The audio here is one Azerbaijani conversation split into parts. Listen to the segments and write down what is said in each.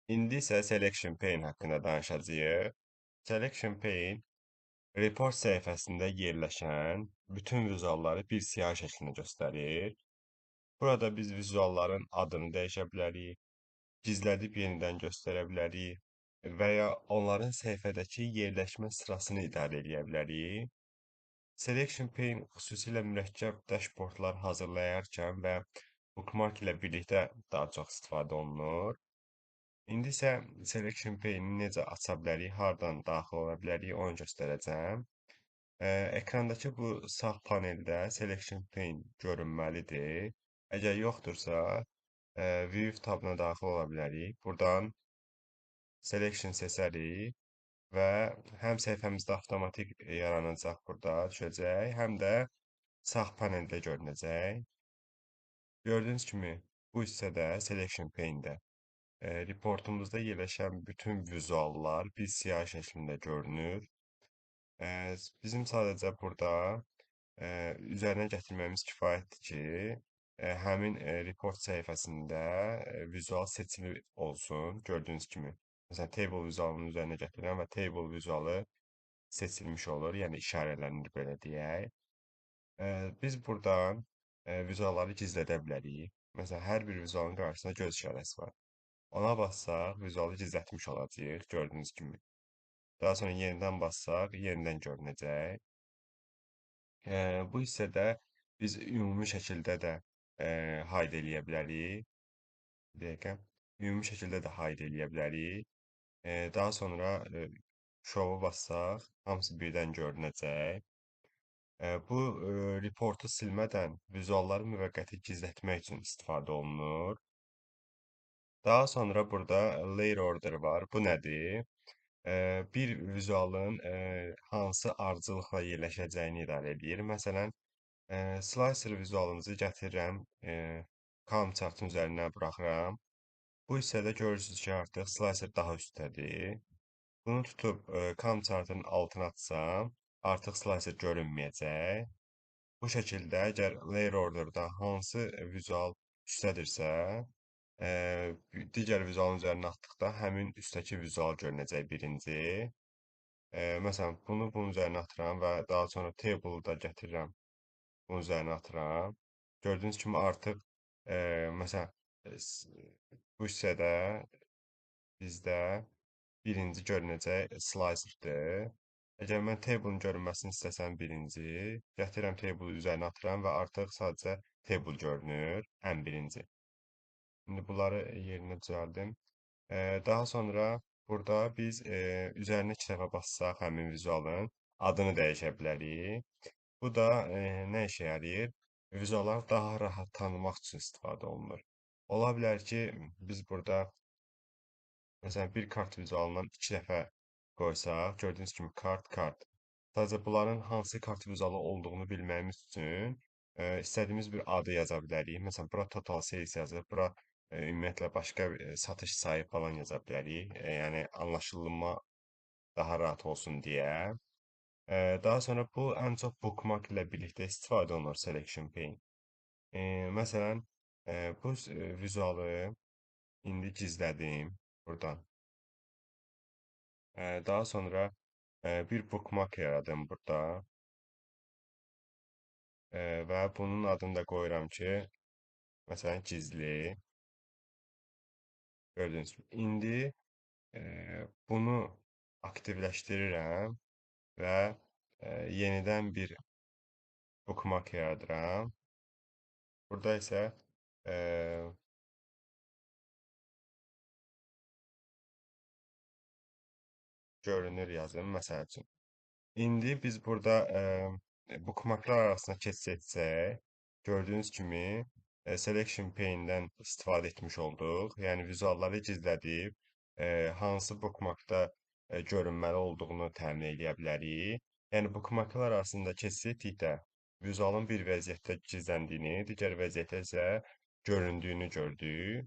İndi isə Selection Pane haqqında danışacağıq. Selection Pane report səhifəsində yerləşən bütün vizualları bir siyah şəklində göstərir. Burada biz vizualların adını dəyişə bilərik, gizlədib yenidən göstərə bilərik və ya onların səhifədəki yerləşmə sırasını idarə edə bilərik. Selection Pane xüsusilə mürəkkəb dashboardlar hazırlayarkən və bookmark ilə birlikdə daha çox istifadə olunur. İndi isə Selection Pane-ni necə aça bilərik, hardan daxil ola bilərik, onu göstərəcəm. Ekrandakı bu sağ paneldə Selection Pane görünməlidir. Əgər yoxdursa, View tabına daxil ola bilərik. Buradan Selection seçərik və həm səhifəmizdə avtomatik yaranacaq burada düşəcək, həm də sağ paneldə görünəcək. Gördüyünüz kimi bu hissədə Selection Pane-də reportumuzda yerləşən bütün vizuallar bir siyah şəklində görünür. Bizim sadəcə burada üzərinə gətirməyimiz kifayətdir ki, həmin report səhifəsində vizual seçili olsun. Gördüyünüz kimi, məsələn, table vizualının üzərinə gətirirəm və table vizualı seçilmiş olur, yəni işarələnir belə deyək. Biz buradan vizualları gizlədə bilərik. Məsələn, hər bir vizualın qarşısında göz işarəsi var. Ona bassaq, vizualı gizlətmiş olacağıq, gördüyünüz kimi. Daha sonra yenidən bassaq, yenidən görünəcək. Bu hissədə biz ümumi şəkildə də hide eləyə bilərik. Bir dəqiqə. Ümumi şəkildə də hide eləyə bilərik. Daha sonra show-u bassaq, hamısı birdən görünəcək. Bu reportu silmədən vizualları müvəqqəti gizlətmək üçün istifadə olunur. Daha sonra burada layer order var. Bu nədir? Bir vizualın hansı ardıcıllıqla yerləşəcəyini idarə edir. Məsələn, slicer vizualımızı gətirirəm, column chartın üzərinə buraxıram. Bu hissədə görürsünüz ki, artıq slicer daha üstdədir. Bunu tutub column chartın altına atsam, artıq slicer görünməyəcək. Bu şəkildə əgər layer orderda hansı vizual üstədirsə, digər vizualın üzərinə atdıqda həmin üstdəki vizual görünəcək birinci. Məsələn, bunu bunun üzərinə atıram və daha sonra table-da gətirirəm, bunun üzərinə atıram. Gördüyünüz kimi artıq, məsələn, bu hissədə bizdə birinci görünəcək slicerdir. Əgər mən table-ın görünməsini istəsəm birinci, gətirirəm table üzərinə atıram və artıq sadəcə table görünür, ən birinci. İndi bunları yerinə düzəldim. Daha sonra burada biz üzərinə 2 dəfə bassaq həmin vizualın adını dəyişə bilərik. Bu da nə işə yarayır? Vizualları daha rahat tanımaq üçün istifadə olunur. Ola bilər ki, biz burada məsələn bir kart vizualından 2 dəfə qoysaq, gördüyünüz kimi kart. Sadəcə bunların hansı kart vizualı olduğunu bilməyimiz üçün istədiyimiz bir adı yaza bilərik. Məsələn, bura total sales yazıb, bura ümumiyyətlə başqa satış sayı falan yaza bilərik. Yəni anlaşılma daha rahat olsun deyə. Daha sonra bu ən çox bookmark ilə birlikdə istifadə olunur Selection Pane. Məsələn, bu vizualı indi gizlədim buradan. Daha sonra bir bookmark yaradım burada. Və bunun adını da qoyuram ki, məsələn, gizli. Gördüyünüz kimi. İndi bunu aktivləşdirirəm və yenidən bir bookmark yaradıram. Burada isə görünür yazım, məsəl üçün. İndi biz burada bookmarklar arasında keçsək, gördüyünüz kimi Selection Pane-dən istifadə etmiş olduq. Yəni vizualları gizlədib hansı bookmarkda görünməli olduğunu təmin edə bilərik. Yəni bookmarklar arasında keçid etdikdə vizualın bir vəziyyətdə gizləndiyini, digər vəziyyətdə isə göründüyünü gördük.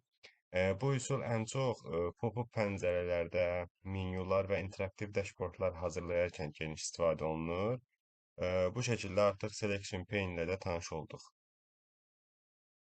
Bu üsul ən çox pop-up pəncərələrdə, menyular və interaktiv dashboardlar hazırlayarkən geniş istifadə olunur. Bu şəkildə artıq Selection Pane ilə də tanış olduq.